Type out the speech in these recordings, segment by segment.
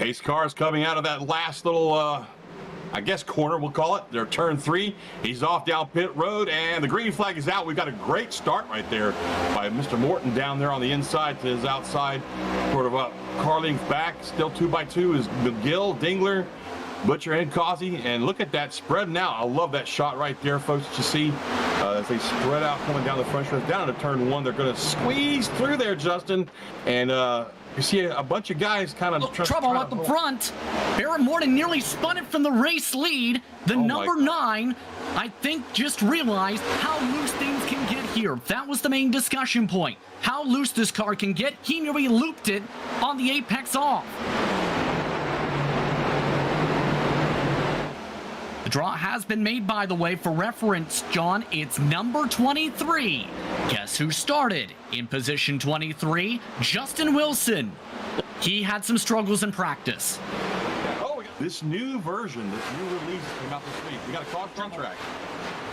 Pace cars coming out of that last little, I guess, corner, we'll call it. They're turn 3. He's off down pit road, and the green flag is out. We've got a great start right there by Mr. Morton down there on the inside to his outside. Sort of up. Carling's back. Still 2x2 is McGill, Dingler, Butcher, and Causey. And look at that spread now. I love that shot right there, folks, that you see. As they spread out coming down the front stretch. Down into turn 1, they're going to squeeze through there, Justin. And you see a bunch of guys kind of trouble at the front. Barrett Morton nearly spun it from the race lead. The number 9, I think, just realized how loose things can get here. That was the main discussion point. How loose this car can get. He nearly looped it on the apex off. The draw has been made, by the way, for reference, John. It's number 23. Guess who started in position 23? Justin Wilson. He had some struggles in practice. Oh, this new version, this new release came out this week. We got a caution track.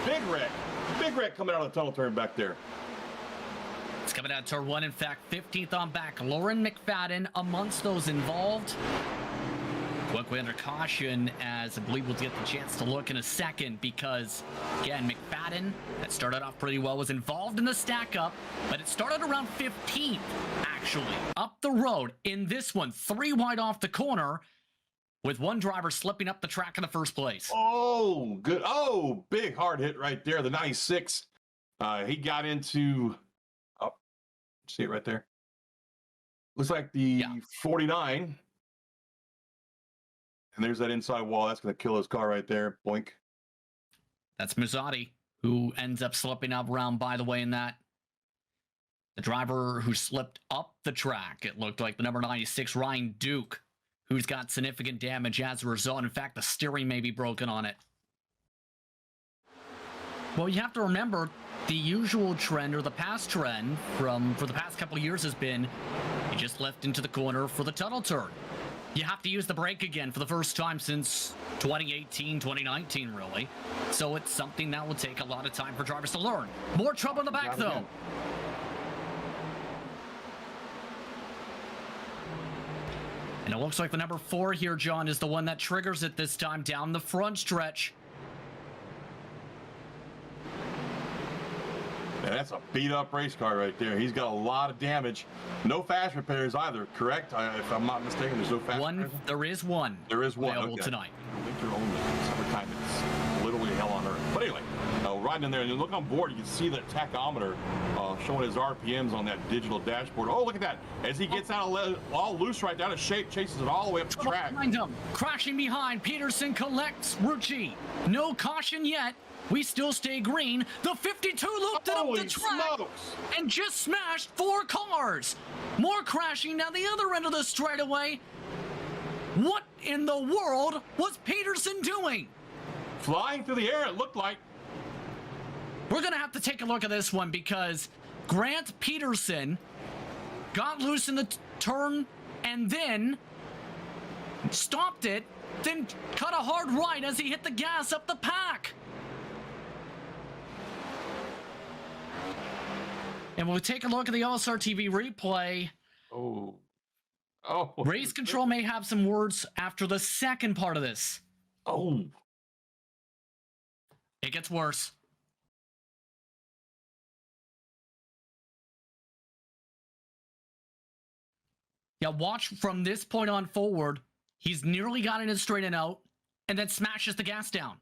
Big wreck coming out of the tunnel turn back there. It's coming out turn 1. In fact, 15th on back. Lauren McFadden amongst those involved. Quickly under caution, as I believe we'll get the chance to look in a second, because, again, McFadden, that started off pretty well, was involved in the stack-up, but it started around 15th, actually, up the road in this one, 3 wide off the corner, with one driver slipping up the track in the first place. Oh, good. Oh, big hard hit right there. The 96, he got into, see it right there? Looks like the 49. And there's that inside wall. That's going to kill his car right there. Boink. That's Mazzotti, who ends up slipping up around, by the way, in that. The driver who slipped up the track, it looked like the number 96, Ryan Duke, who's got significant damage as a result. In fact, the steering may be broken on it. Well, you have to remember, the usual trend, or the past trend, for the past couple of years has been, you just left into the corner for the tunnel turn. You have to use the brake again for the first time since 2018, 2019, really. So it's something that will take a lot of time for drivers to learn. More trouble in the back, though. And it looks like the number 4 here, John, is the one that triggers it this time down the front stretch. Yeah, that's a beat-up race car right there. He's got a lot of damage. No fast repairs either, correct? If I'm not mistaken, there's no fast repairs? There is one. There is one, available tonight. Winter only. Summertime, it's literally hell on earth. But anyway, riding in there, and you look on board, you can see the tachometer showing his RPMs on that digital dashboard. Oh, look at that. As he gets out all loose right down, his shape chases it all the way up the track. Behind him. Crashing behind, Peterson collects Rucci. No caution yet. We still stay green. The 52 looped it up the track and just smashed 4 cars. More crashing down the other end of the straightaway. What in the world was Peterson doing? Flying through the air, it looked like. We're going to have to take a look at this one, because Grant Peterson got loose in the turn and then stopped it, then cut a hard right as he hit the gas up the pack. And we'll take a look at the All-Star TV replay. Oh. Race control may have some words after the second part of this. Oh. It gets worse. Yeah, watch from this point on forward. He's nearly gotten it straight and out, and then smashes the gas down.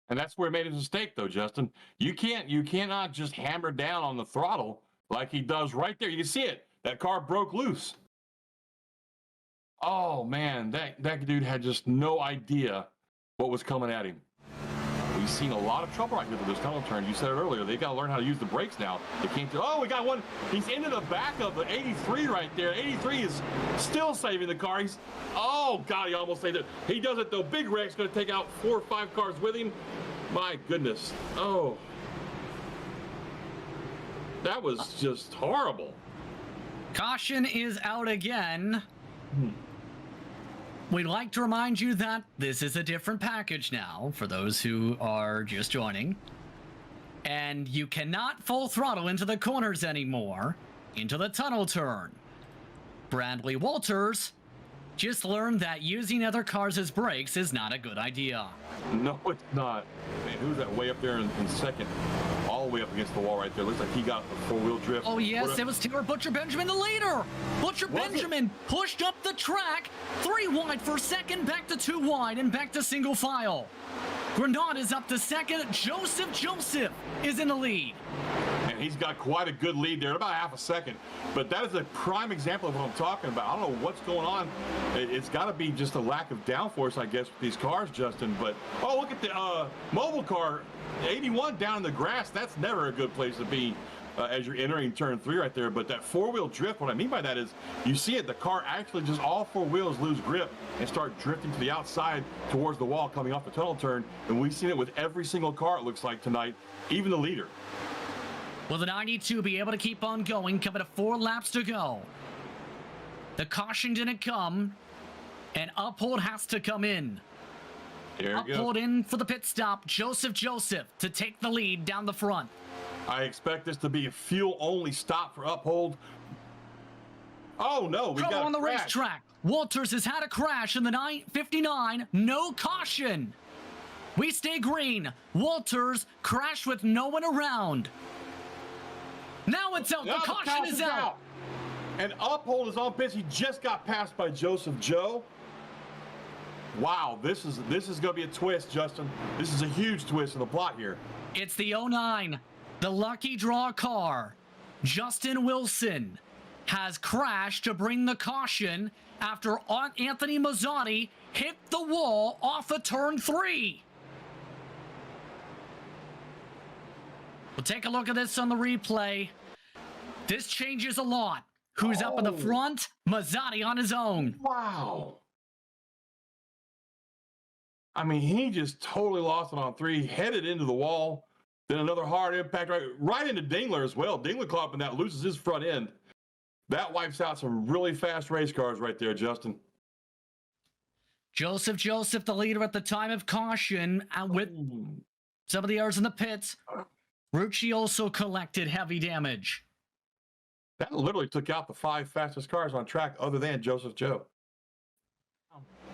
And that's where he made his mistake, though, Justin. You cannot just hammer down on the throttle like he does right there. You can see it. That car broke loose. Oh, man, that dude had just no idea what was coming at him. We've seen a lot of trouble right here with this tunnel turn. You said it earlier. They got to learn how to use the brakes now. They can't do. Oh, we got one. He's into the back of the 83 right there. 83 is still saving the car. Oh, God, he almost saved it. He does it, though. Big Wreck's going to take out 4 or 5 cars with him. My goodness. Oh. That was just horrible. Caution is out again. We'd like to remind you that this is a different package now, for those who are just joining. And you cannot full throttle into the corners anymore, into the tunnel turn. Bradley Walters Just learned that using other cars as brakes is not a good idea. No, it's not. Man, who's that way up there in second? All the way up against the wall right there. Looks like he got the four-wheel drift. Oh, yes, it was Taylor Butcher Benjamin, the leader. Butcher Benjamin pushed up the track. 3 wide for second, back to 2 wide, and back to single file. Grenade is up to second. Joseph is in the lead. And he's got quite a good lead there, about half a second. But that is a prime example of what I'm talking about. I don't know what's going on. It's got to be just a lack of downforce, I guess, with these cars, Justin. But, oh, look at the mobile car, 81 down in the grass. That's never a good place to be as you're entering turn 3 right there. But that four-wheel drift, what I mean by that is you see it, the car actually just all 4 wheels lose grip and start drifting to the outside towards the wall coming off the tunnel turn. And we've seen it with every single car, it looks like, tonight, even the leader. Will the 92 be able to keep on going? Coming to 4 laps to go. The caution didn't come, and Uphold has to come in. There you go. Uphold in for the pit stop. Joseph to take the lead down the front. I expect this to be a fuel-only stop for Uphold. Oh, no, we Trouble got on the racetrack. Walters has had a crash in the 959. No caution. We stay green. Walters crashed with no one around. Now it's out. The caution is out. And Uphold is on pits. He just got passed by Joseph Joe. Wow, this is going to be a twist, Justin. This is a huge twist in the plot here. It's the 09, the lucky draw car. Justin Wilson has crashed to bring the caution after Anthony Mazzotti hit the wall off of turn 3. We'll take a look at this on the replay. This changes a lot. Who's up in the front? Mazzotti on his own. Wow. I mean, he just totally lost it on 3, headed into the wall. Then another hard impact right into Dingler as well. Dingler caught up in that, loses his front end. That wipes out some really fast race cars right there, Justin. Joseph, the leader at the time of caution, and with some of the others in the pits. Rucci also collected heavy damage. That literally took out the 5 fastest cars on track other than Joseph Joe.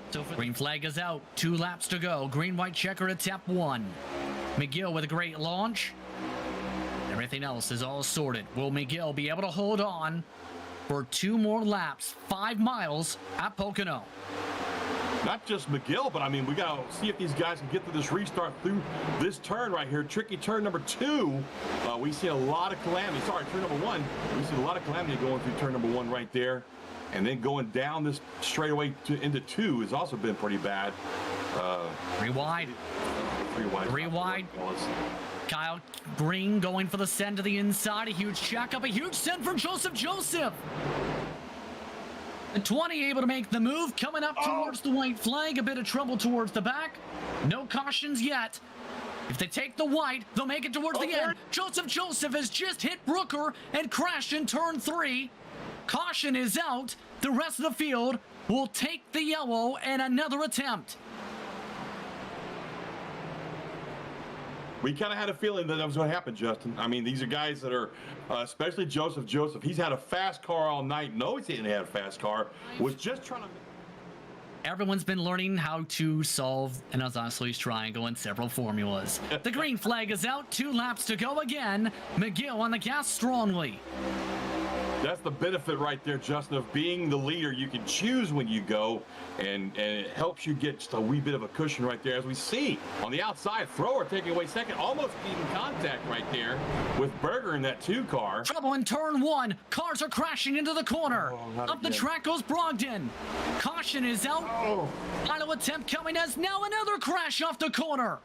So green flag is out. 2 laps to go. Green-white checker at tap 1. McGill with a great launch. Everything else is all sorted. Will McGill be able to hold on for 2 more laps, 5 miles at Pocono? Not just McGill, but I mean, we got to see if these guys can get to this restart through this turn right here. Tricky turn number 2. We see a lot of calamity. Sorry, turn number 1. We see a lot of calamity going through turn number 1 right there. And then going down this straightaway into 2 has also been pretty bad. 3 wide. 3 wide. Kyle Green going for the send to the inside. A huge checkup. A huge send from Joseph. The 20 able to make the move. Coming up towards the white flag. A bit of trouble towards the back. No cautions yet. If they take the white, they'll make it towards the end. Joseph has just hit Brooker and crashed in turn 3. Caution is out. The rest of the field will take the yellow and another attempt. We kind of had a feeling that was going to happen, Justin. I mean, these are guys that are, especially Joseph. He's had a fast car all night. No, he didn't have a fast car. Was just trying to... Everyone's been learning how to solve an isosceles triangle in several formulas. The green flag is out. 2 laps to go again. McGill on the gas strongly. That's the benefit right there, Justin, of being the leader. You can choose when you go, and it helps you get just a wee bit of a cushion right there. As we see on the outside, Thrower taking away second, almost even contact right there with Berger in that 2 car. Trouble in turn 1. Cars are crashing into the corner. Up the track goes Brogdon. Caution is out. Final attempt coming as now another crash off the corner.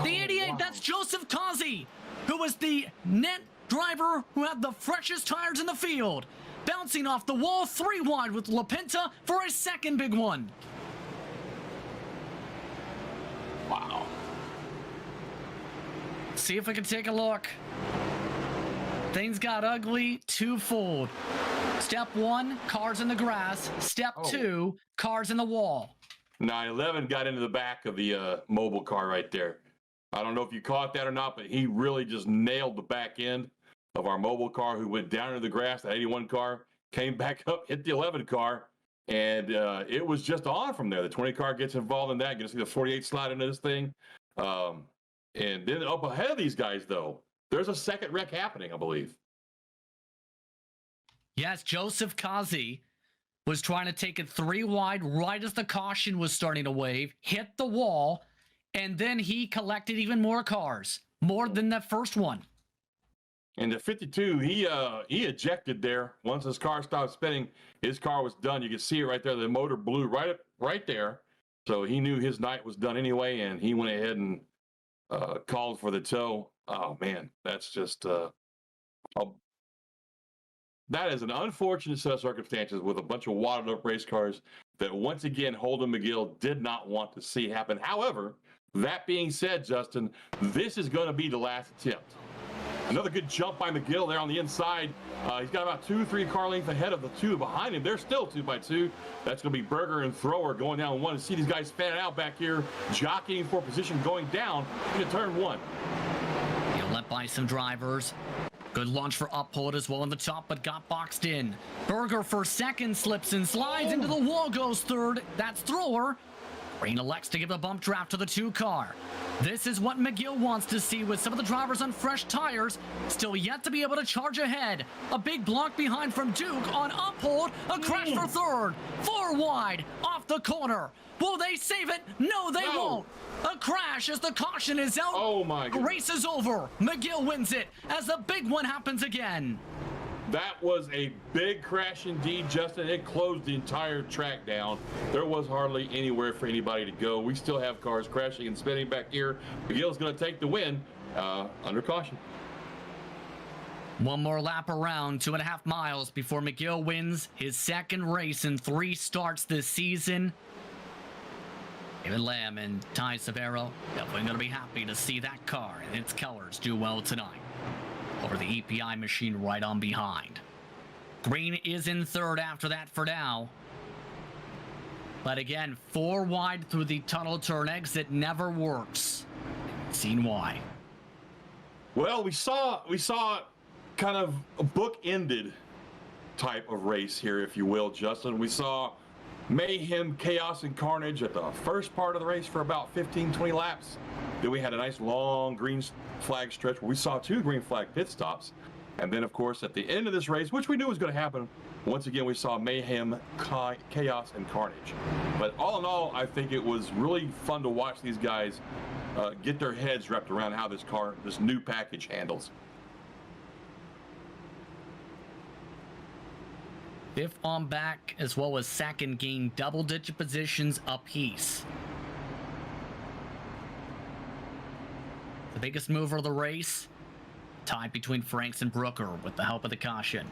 The 88, that's Joseph Kazi, who was the net driver who had the freshest tires in the field. Bouncing off the wall, 3 wide with LaPinta for a second big one. Wow. See if we can take a look. Things got ugly twofold. Step 1, cars in the grass. Step 2, cars in the wall. 911 got into the back of the mobile car right there. I don't know if you caught that or not, but he really just nailed the back end of our mobile car, who went down into the grass. That 81 car came back up, hit the 11 car, And it was just on from there. The 20 car gets involved in that. You're going to see the 48 slide into this thing. And then up ahead of these guys, though, there's a second wreck happening, I believe. Yes, Joseph Kazi was trying to take it 3 wide right as the caution was starting to wave, hit the wall, and then he collected even more cars, more than that first one. And the 52, he ejected there. Once his car stopped spinning, his car was done. You can see it right there. The motor blew right there. So he knew his night was done anyway, and he went ahead and called for the tow. Oh, man, that's just that is an unfortunate set of circumstances with a bunch of wadded up race cars that, once again, Holden McGill did not want to see happen. However, that being said, Justin, this is going to be the last attempt. Another good jump by McGill there on the inside. He's got about 2-3 car lengths ahead of the 2 behind him. They're still 2x2. That's going to be Berger and Thrower going down 1. To see these guys fanning out back here, jockeying for position going down into turn 1. He'll let by some drivers. Good launch for Uphold as well in the top, but got boxed in. Berger for second, slips and slides into the wall, goes third. That's Thrower. Green elects to give a bump draft to the 2 car. This is what McGill wants to see with some of the drivers on fresh tires. Still yet to be able to charge ahead. A big block behind from Duke on Uphold. A crash for third. 4 wide off the corner. Will they save it? No, they won't. A crash as the caution is out. Oh, my goodness. Race is over. McGill wins it as the big one happens again. That was a big crash indeed, Justin. It closed the entire track down. There was hardly anywhere for anybody to go. We still have cars crashing and spinning back here. McGill's going to take the win under caution. One more lap around, 2.5 miles before McGill wins his second race in 3 starts this season. David Lamb and Ty Severo definitely going to be happy to see that car and its colors do well tonight over the EPI machine right on behind. Green is in third after that for now. But again, 4 wide through the tunnel turn exit never works. Seen why. Well, we saw kind of a book-ended type of race here, if you will, Justin. We saw mayhem, chaos, and carnage at the first part of the race for about 15-20 laps. Then we had a nice long green flag stretch where we saw 2 green flag pit stops. And then, of course, at the end of this race, which we knew was going to happen, once again, we saw mayhem, chaos, and carnage. But all in all, I think it was really fun to watch these guys get their heads wrapped around how this new package handles. 5th on back, as well as second, gain double-digit positions apiece. The biggest mover of the race, tied between Franks and Brooker with the help of the caution.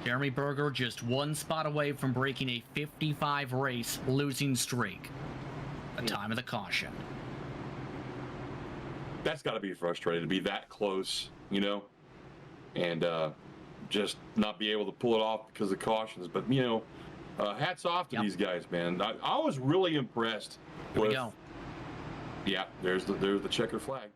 Jeremy Berger just 1 spot away from breaking a 55 race losing streak. The time of the caution. That's got to be frustrating to be that close, you know, and just not be able to pull it off because of cautions. But, you know, hats off to these guys, man. I was really impressed. Here we go. Yeah, there's the checkered flag.